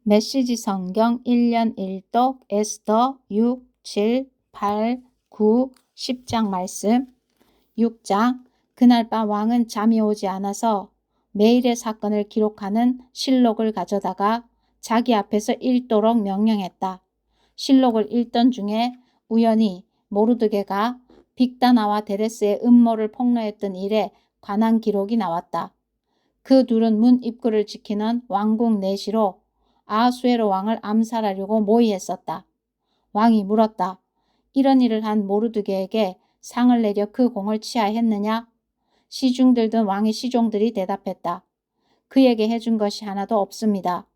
메시지 성경 1년 1독 에스더 6, 7, 8, 9, 10장 말씀. 6장. 그날 밤 왕은 잠이 오지 않아서 매일의 사건을 기록하는 실록을 가져다가 자기 앞에서 읽도록 명령했다. 실록을 읽던 중에 우연히 모르드게가 빅다나와 데레스의 음모를 폭로했던 일에 관한 기록이 나왔다. 그 둘은 문 입구를 지키는 왕궁 내시로 아하수에로 왕을 암살하려고 모의했었다. 왕이 물었다. 이런 일을 한 모르드게에게 상을 내려 그 공을 취하했느냐? 시중 들던 왕의 시종들이 대답했다. 그에게 해준 것이 하나도 없습니다.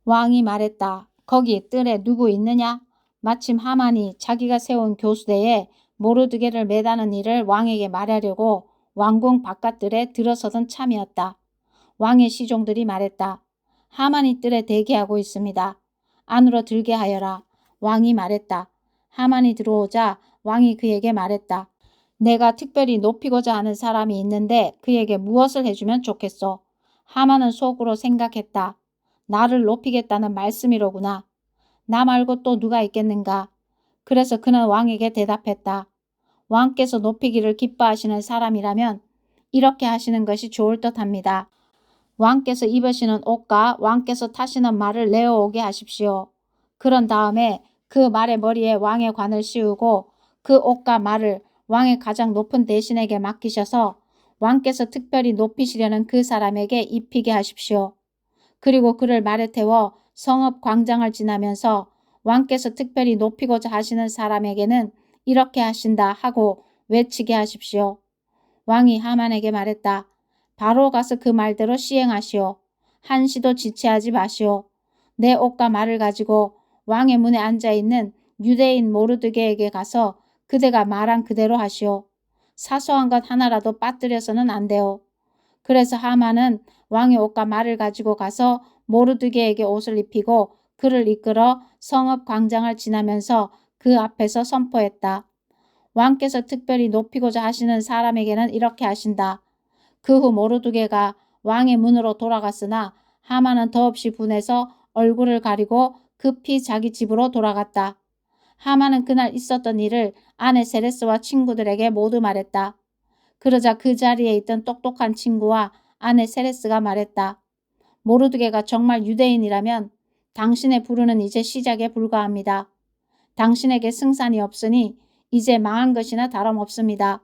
왕이 말했다. 거기 뜰에 누구 있느냐? 마침 하만이 자기가 세운 교수대에 모르드게를 매다는 일을 왕에게 말하려고 왕궁 바깥뜰에 들어서던 참이었다. 왕의 시종들이 말했다. 하만이 뜰에 대기하고 있습니다. 안으로 들게 하여라. 왕이 말했다. 하만이 들어오자 왕이 그에게 말했다. 내가 특별히 높이고자 하는 사람이 있는데 그에게 무엇을 해주면 좋겠소? 하만은 속으로 생각했다. 나를 높이겠다는 말씀이로구나. 나 말고 또 누가 있겠는가? 그래서 그는 왕에게 대답했다. 왕께서 높이기를 기뻐하시는 사람이라면 이렇게 하시는 것이 좋을 듯합니다. 왕께서 입으시는 옷과 왕께서 타시는 말을 내어오게 하십시오. 그런 다음에 그 말의 머리에 왕의 관을 씌우고 그 옷과 말을 왕의 가장 높은 대신에게 맡기셔서 왕께서 특별히 높이시려는 그 사람에게 입히게 하십시오. 그리고 그를 말에 태워 성읍 광장을 지나면서 왕께서 특별히 높이고자 하시는 사람에게는 이렇게 하신다 하고 외치게 하십시오. 왕이 하만에게 말했다. 바로 가서 그 말대로 시행하시오. 한시도 지체하지 마시오. 내 옷과 말을 가지고 왕의 문에 앉아있는 유대인 모르드게에게 가서 그대가 말한 그대로 하시오. 사소한 것 하나라도 빠뜨려서는 안 돼요. 그래서 하만은 왕의 옷과 말을 가지고 가서 모르드게에게 옷을 입히고 그를 이끌어 성읍 광장을 지나면서 그 앞에서 선포했다. 왕께서 특별히 높이고자 하시는 사람에게는 이렇게 하신다. 그 후 모르드게가 왕의 문으로 돌아갔으나 하만은 더없이 분해서 얼굴을 가리고 급히 자기 집으로 돌아갔다. 하만은 그날 있었던 일을 아내 세레스와 친구들에게 모두 말했다. 그러자 그 자리에 있던 똑똑한 친구와 아내 세레스가 말했다. 모르드게가 정말 유대인이라면 당신의 부르는 이제 시작에 불과합니다. 당신에게 승산이 없으니 이제 망한 것이나 다름없습니다.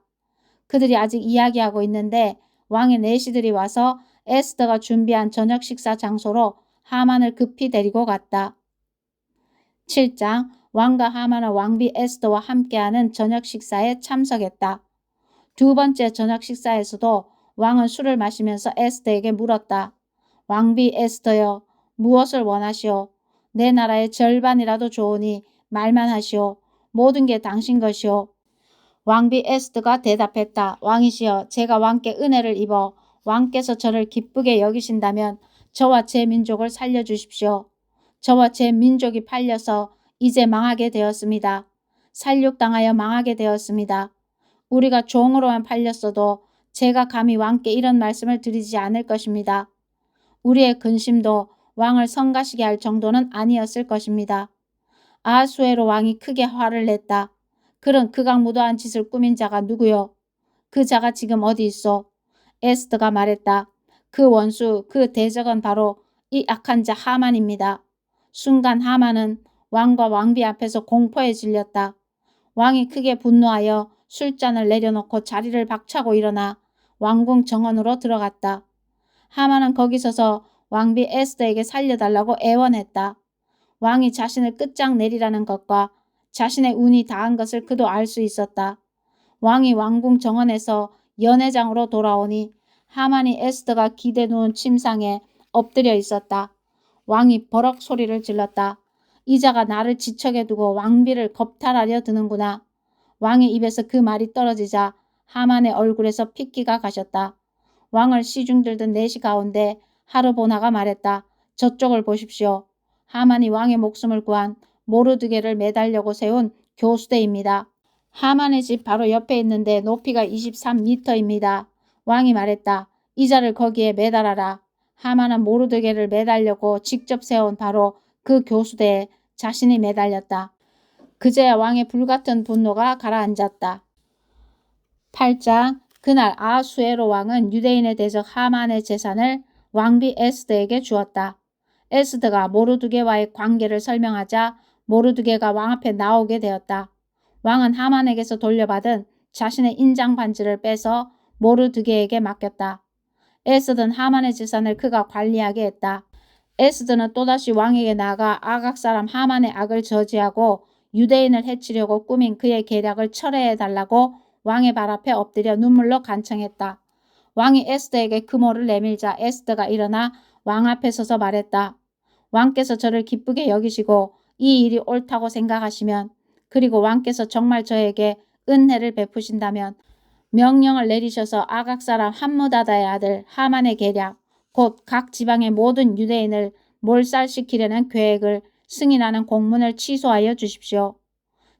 그들이 아직 이야기하고 있는데 왕의 내시들이 와서 에스더가 준비한 저녁 식사 장소로 하만을 급히 데리고 갔다. 7장. 왕과 하만은 왕비 에스더와 함께하는 저녁 식사에 참석했다. 두 번째 저녁 식사에서도 왕은 술을 마시면서 에스더에게 물었다. 왕비 에스더여, 무엇을 원하시오? 내 나라의 절반이라도 좋으니 말만 하시오. 모든 게 당신 것이오. 왕비 에스더가 대답했다. 왕이시여, 제가 왕께 은혜를 입어 왕께서 저를 기쁘게 여기신다면 저와 제 민족을 살려주십시오. 저와 제 민족이 팔려서 이제 망하게 되었습니다. 살육당하여 망하게 되었습니다. 우리가 종으로만 팔렸어도 제가 감히 왕께 이런 말씀을 드리지 않을 것입니다. 우리의 근심도 왕을 성가시게 할 정도는 아니었을 것입니다. 아하수에로 왕이 크게 화를 냈다. 그런 극악무도한 짓을 꾸민 자가 누구요? 그 자가 지금 어디 있어? 에스더가 말했다. 그 원수, 그 대적은 바로 이 악한 자 하만입니다. 순간 하만은 왕과 왕비 앞에서 공포에 질렸다. 왕이 크게 분노하여 술잔을 내려놓고 자리를 박차고 일어나 왕궁 정원으로 들어갔다. 하만은 거기 서서 왕비 에스더에게 살려달라고 애원했다. 왕이 자신을 끝장내리라는 것과 자신의 운이 다한 것을 그도 알 수 있었다. 왕이 왕궁 정원에서 연회장으로 돌아오니 하만이 에스더가 기대 누운 침상에 엎드려 있었다. 왕이 버럭 소리를 질렀다. 이자가 나를 지척에 두고 왕비를 겁탈하려 드는구나. 왕의 입에서 그 말이 떨어지자 하만의 얼굴에서 핏기가 가셨다. 왕을 시중 들던 내시 가운데 하르보나가 말했다. 저쪽을 보십시오. 하만이 왕의 목숨을 구한 모르드게를 매달려고 세운 교수대입니다. 하만의 집 바로 옆에 있는데 높이가 23m입니다. 왕이 말했다. 이자를 거기에 매달아라. 하만은 모르드게를 매달려고 직접 세운 바로 그 교수대에 자신이 매달렸다. 그제야 왕의 불같은 분노가 가라앉았다. 8장 그날 아하수에로 왕은 유대인의 대적 하만의 재산을 왕비 에스더에게 주었다. 에스더가 모르드게와의 관계를 설명하자 모르드게가 왕 앞에 나오게 되었다. 왕은 하만에게서 돌려받은 자신의 인장 반지를 빼서 모르드게에게 맡겼다. 에스더는 하만의 재산을 그가 관리하게 했다. 에스더는 또다시 왕에게 나아가 아각 사람 하만의 악을 저지하고 유대인을 해치려고 꾸민 그의 계략을 철회해달라고 왕의 발 앞에 엎드려 눈물로 간청했다. 왕이 에스더에게 금호를 내밀자 에스더가 일어나 왕 앞에 서서 말했다. 왕께서 저를 기쁘게 여기시고 이 일이 옳다고 생각하시면 그리고 왕께서 정말 저에게 은혜를 베푸신다면 명령을 내리셔서 아각 사람 함므다다의 아들 하만의 계략 곧 각 지방의 모든 유대인을 몰살시키려는 계획을 승인하는 공문을 취소하여 주십시오.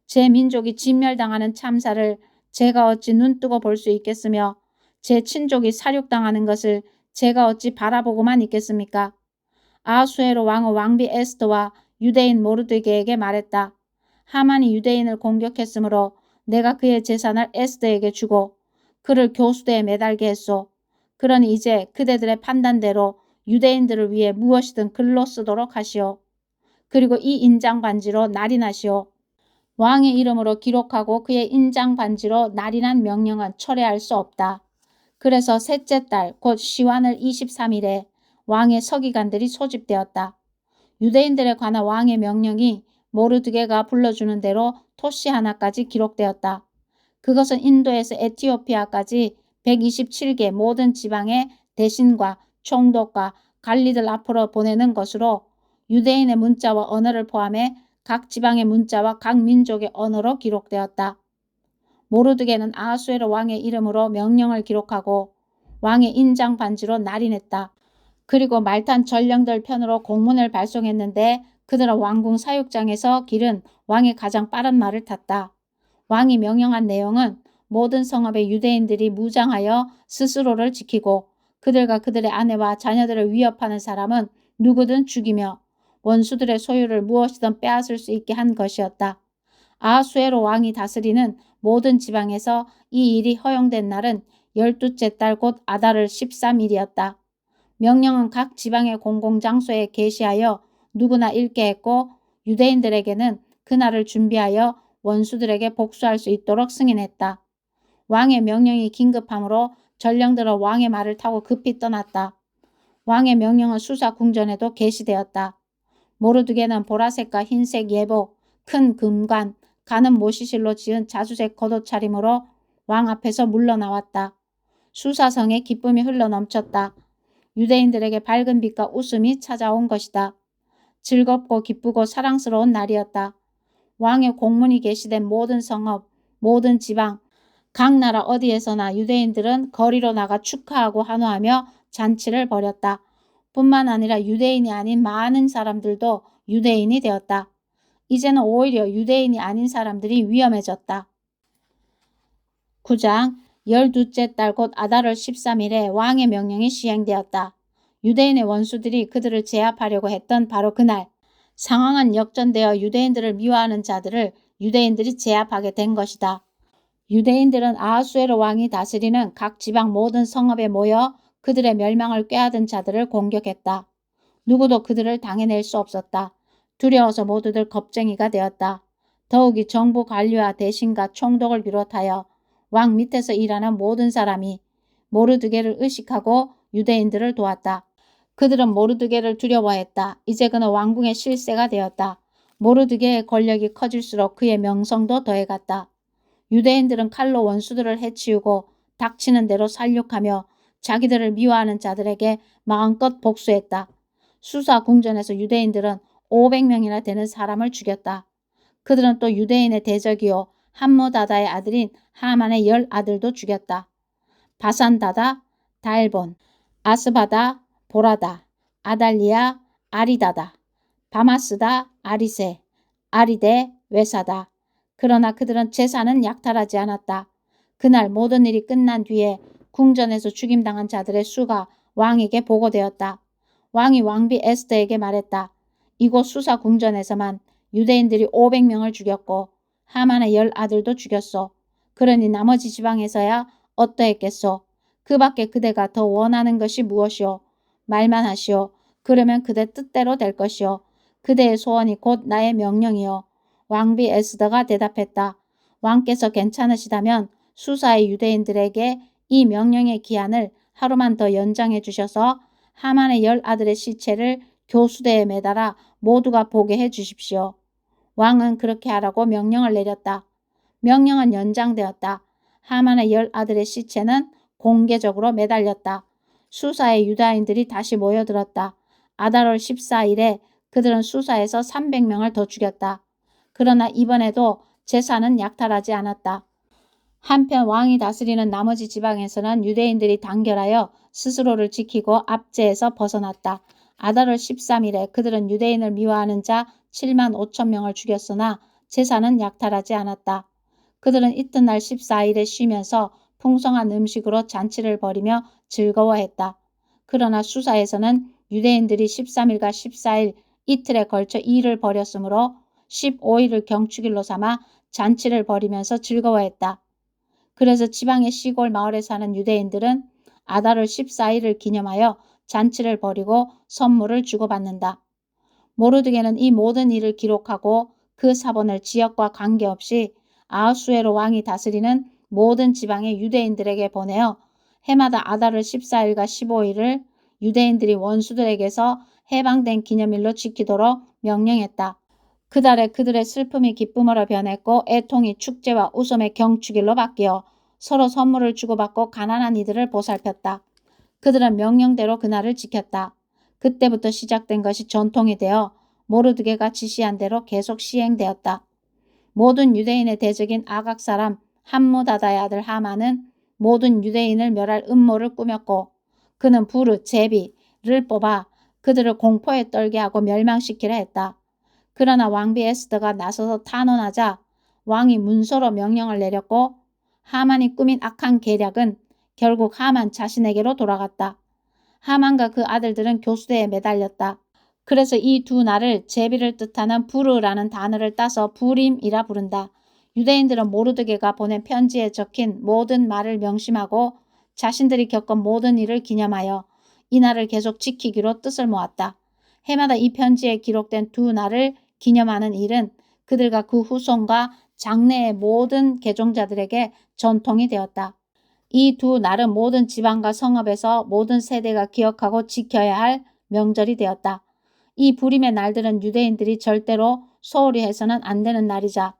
제 민족이 진멸당하는 참사를 제가 어찌 눈뜨고 볼 수 있겠으며 제 친족이 살육당하는 것을 제가 어찌 바라보고만 있겠습니까? 아하수에로 왕의 왕비 에스더와 유대인 모르드게에게 말했다. 하만이 유대인을 공격했으므로 내가 그의 재산을 에스더에게 주고 그를 교수대에 매달게 했소. 그러니 이제 그대들의 판단대로 유대인들을 위해 무엇이든 글로 쓰도록 하시오. 그리고 이 인장 반지로 날인하시오. 왕의 이름으로 기록하고 그의 인장 반지로 날인한 명령은 철회할 수 없다. 그래서 셋째 달 곧 시완을 23일에 왕의 서기관들이 소집되었다. 유대인들에 관한 왕의 명령이 모르드게가 불러주는 대로 토시 하나까지 기록되었다. 그것은 인도에서 에티오피아까지 127개 모든 지방의 대신과 총독과 관리들 앞으로 보내는 것으로 유대인의 문자와 언어를 포함해 각 지방의 문자와 각 민족의 언어로 기록되었다. 모르드게는 아하수에로 왕의 이름으로 명령을 기록하고 왕의 인장 반지로 날인했다. 그리고 말탄 전령들 편으로 공문을 발송했는데 그들은 왕궁 사육장에서 기른 왕의 가장 빠른 말을 탔다. 왕이 명령한 내용은 모든 성읍의 유대인들이 무장하여 스스로를 지키고 그들과 그들의 아내와 자녀들을 위협하는 사람은 누구든 죽이며 원수들의 소유를 무엇이든 빼앗을 수 있게 한 것이었다. 아하수에로 왕이 다스리는 모든 지방에서 이 일이 허용된 날은 12째 달 곧 아달을 13일이었다. 명령은 각 지방의 공공장소에 게시하여 누구나 읽게 했고 유대인들에게는 그날을 준비하여 원수들에게 복수할 수 있도록 승인했다. 왕의 명령이 긴급함으로 전령들은 왕의 말을 타고 급히 떠났다. 왕의 명령은 수사 궁전에도 게시되었다. 모르드게는 보라색과 흰색 예복, 큰 금관, 가는 모시실로 지은 자주색 겉옷 차림으로 왕 앞에서 물러나왔다. 수사성에 기쁨이 흘러넘쳤다. 유대인들에게 밝은 빛과 웃음이 찾아온 것이다. 즐겁고 기쁘고 사랑스러운 날이었다. 왕의 공문이 게시된 모든 성읍, 모든 지방, 각 나라 어디에서나 유대인들은 거리로 나가 축하하고 환호하며 잔치를 벌였다. 뿐만 아니라 유대인이 아닌 많은 사람들도 유대인이 되었다. 이제는 오히려 유대인이 아닌 사람들이 위험해졌다. 9장 12째 달 곧 아달월 13일에 왕의 명령이 시행되었다. 유대인의 원수들이 그들을 제압하려고 했던 바로 그날 상황은 역전되어 유대인들을 미워하는 자들을 유대인들이 제압하게 된 것이다. 유대인들은 아하수에로 왕이 다스리는 각 지방 모든 성읍에 모여 그들의 멸망을 꾀하던 자들을 공격했다. 누구도 그들을 당해낼 수 없었다. 두려워서 모두들 겁쟁이가 되었다. 더욱이 정부 관리와 대신과 총독을 비롯하여 왕 밑에서 일하는 모든 사람이 모르드게를 의식하고 유대인들을 도왔다. 그들은 모르드게를 두려워했다. 이제 그는 왕궁의 실세가 되었다. 모르드게의 권력이 커질수록 그의 명성도 더해갔다. 유대인들은 칼로 원수들을 해치우고 닥치는 대로 살육하며 자기들을 미워하는 자들에게 마음껏 복수했다. 수사 궁전에서 유대인들은 500명이나 되는 사람을 죽였다. 그들은 또 유대인의 대적이요 함므다다의 아들인 하만의 10아들도 죽였다. 바산다다, 달본, 아스바다, 보라다, 아달리아, 아리다다, 바마스다, 아리세, 아리데, 외사다. 그러나 그들은 재산은 약탈하지 않았다. 그날 모든 일이 끝난 뒤에 궁전에서 죽임당한 자들의 수가 왕에게 보고되었다. 왕이 왕비 에스더에게 말했다. 이곳 수사 궁전에서만 유대인들이 500명을 죽였고 하만의 10아들도 죽였소. 그러니 나머지 지방에서야 어떠했겠소? 그 밖에 그대가 더 원하는 것이 무엇이오? 말만 하시오. 그러면 그대 뜻대로 될 것이오. 그대의 소원이 곧 나의 명령이오. 왕비 에스더가 대답했다. 왕께서 괜찮으시다면 수사의 유대인들에게 이 명령의 기한을 하루만 더 연장해 주셔서 하만의 10아들의 시체를 교수대에 매달아 모두가 보게 해 주십시오. 왕은 그렇게 하라고 명령을 내렸다. 명령은 연장되었다. 하만의 10아들의 시체는 공개적으로 매달렸다. 수사의 유다인들이 다시 모여들었다. 아달월 14일에 그들은 수사에서 300명을 더 죽였다. 그러나 이번에도 제사는 약탈하지 않았다. 한편 왕이 다스리는 나머지 지방에서는 유대인들이 단결하여 스스로를 지키고 압제에서 벗어났다. 아달월 13일에 그들은 유대인을 미워하는 자 7만 5천 명을 죽였으나 제사는 약탈하지 않았다. 그들은 이튿날 14일에 쉬면서 풍성한 음식으로 잔치를 벌이며 즐거워했다. 그러나 수사에서는 유대인들이 13일과 14일 이틀에 걸쳐 일을 벌였으므로 15일을 경축일로 삼아 잔치를 벌이면서 즐거워했다. 그래서 지방의 시골 마을에 사는 유대인들은 아달월 14일을 기념하여 잔치를 벌이고 선물을 주고받는다. 모르드게는 이 모든 일을 기록하고 그 사본을 지역과 관계없이 아하수에로 왕이 다스리는 모든 지방의 유대인들에게 보내어 해마다 아달월 14일과 15일을 유대인들이 원수들에게서 해방된 기념일로 지키도록 명령했다. 그달에 그들의 슬픔이 기쁨으로 변했고 애통이 축제와 웃음의 경축일로 바뀌어 서로 선물을 주고받고 가난한 이들을 보살폈다. 그들은 명령대로 그날을 지켰다. 그때부터 시작된 것이 전통이 되어 모르드게가 지시한 대로 계속 시행되었다. 모든 유대인의 대적인 아각 사람 함무다다의 아들 하만은 모든 유대인을 멸할 음모를 꾸몄고 그는 부르, 제비를 뽑아 그들을 공포에 떨게 하고 멸망시키려 했다. 그러나 왕비 에스더가 나서서 탄원하자 왕이 문서로 명령을 내렸고 하만이 꾸민 악한 계략은 결국 하만 자신에게로 돌아갔다. 하만과 그 아들들은 교수대에 매달렸다. 그래서 이 두 날을 제비를 뜻하는 부르라는 단어를 따서 부림이라 부른다. 유대인들은 모르드게가 보낸 편지에 적힌 모든 말을 명심하고 자신들이 겪은 모든 일을 기념하여 이 날을 계속 지키기로 뜻을 모았다. 해마다 이 편지에 기록된 두 날을 기념하는 일은 그들과 그 후손과 장래의 모든 개종자들에게 전통이 되었다. 이 두 날은 모든 지방과 성읍에서 모든 세대가 기억하고 지켜야 할 명절이 되었다. 이 부림의 날들은 유대인들이 절대로 소홀히 해서는 안 되는 날이자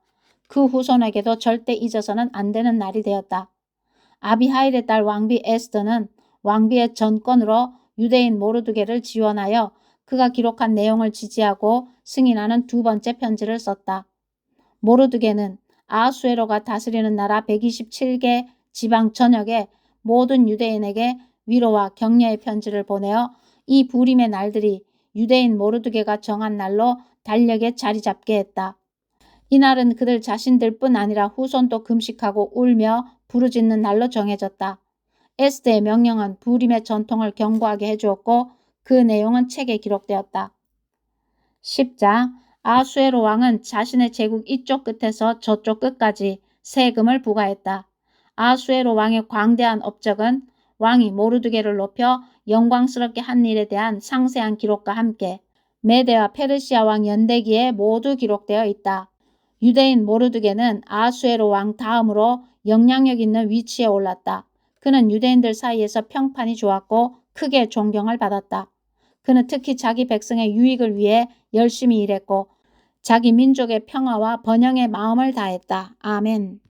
그 후손에게도 절대 잊어서는 안 되는 날이 되었다. 아비하일의 딸 왕비 에스더는 왕비의 전권으로 유대인 모르드게를 지원하여 그가 기록한 내용을 지지하고 승인하는 두 번째 편지를 썼다. 모르드게는 아하수에로가 다스리는 나라 127개 지방 전역의 모든 유대인에게 위로와 격려의 편지를 보내어 이 부림의 날들이 유대인 모르드게가 정한 날로 달력에 자리 잡게 했다. 이날은 그들 자신들뿐 아니라 후손도 금식하고 울며 부르짖는 날로 정해졌다. 에스더의 명령은 부림의 전통을 견고하게 해주었고 그 내용은 책에 기록되었다. 10장 아하수에로 왕은 자신의 제국 이쪽 끝에서 저쪽 끝까지 세금을 부과했다. 아하수에로 왕의 광대한 업적은 왕이 모르드게를 높여 영광스럽게 한 일에 대한 상세한 기록과 함께 메대와 페르시아 왕 연대기에 모두 기록되어 있다. 유대인 모르드게는 아하수에로 왕 다음으로 영향력 있는 위치에 올랐다. 그는 유대인들 사이에서 평판이 좋았고 크게 존경을 받았다. 그는 특히 자기 백성의 유익을 위해 열심히 일했고 자기 민족의 평화와 번영의 마음을 다했다. 아멘.